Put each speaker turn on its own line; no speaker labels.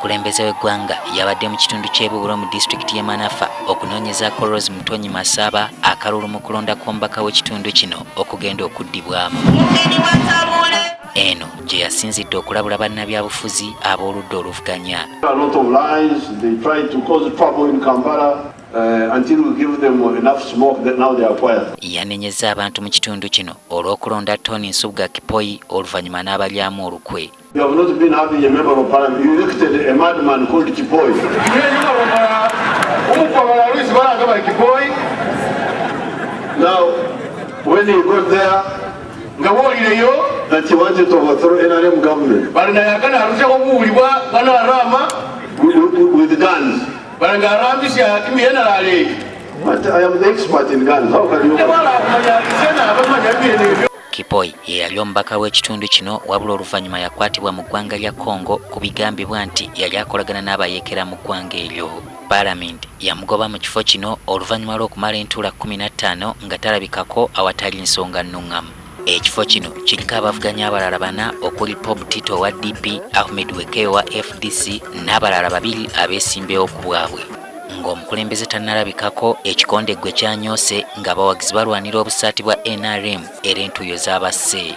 omukulembeze w'eggwanga yabadde mu kitundu ky'Ebubiro mu disitulikiti y'e Manafa okunoonyezaako Rose Mutonyi Masaba akalulu mu kulonda kw'omubaka w'ekitundu kino okugenda okuddibwamu. Eno gye yasinzidde okulabula bannabyabufuzi ab'oludda oluvuganya.
Until we give them enough smoke that now they are quiet.
Yanenyezza abantu mu kitundu kino olw'okulonda Tony Nsubga Kipoi oluvannyuma n'abalyamu olukwe.
You have not been having a member of parliament. You elected a madman called Kipoi. Now, when he got there, that he wanted to overthrow NRM government with guns. But I am the expert in guns. How can you?
Kipoi ye yali omubaka w'ekitundu kino wabula oluvannyuma yakwatibwa mu ggwanga lya Congo ku bigambibwa nti yali akolagana n'abayeekera mu ggwanga eryo. Parliament yamugoba mu kifo kino oluvannyuma lw'okumala entuula 15 nga talabikako awatali nsonga nnuŋŋamu. Ekifo kino kiriko abavuganya abalala 4 okuli Bob Tito wa DP, Ahmed Wekeyo wa FDC n'abalala 2 abeesimbewo ku bwabwe. Ng'omukulembeze tannalabikako ekikonde gwe kyanyoose ng'abawagizi balwanira obusaati bwa NRM era entuuyo z'abasse.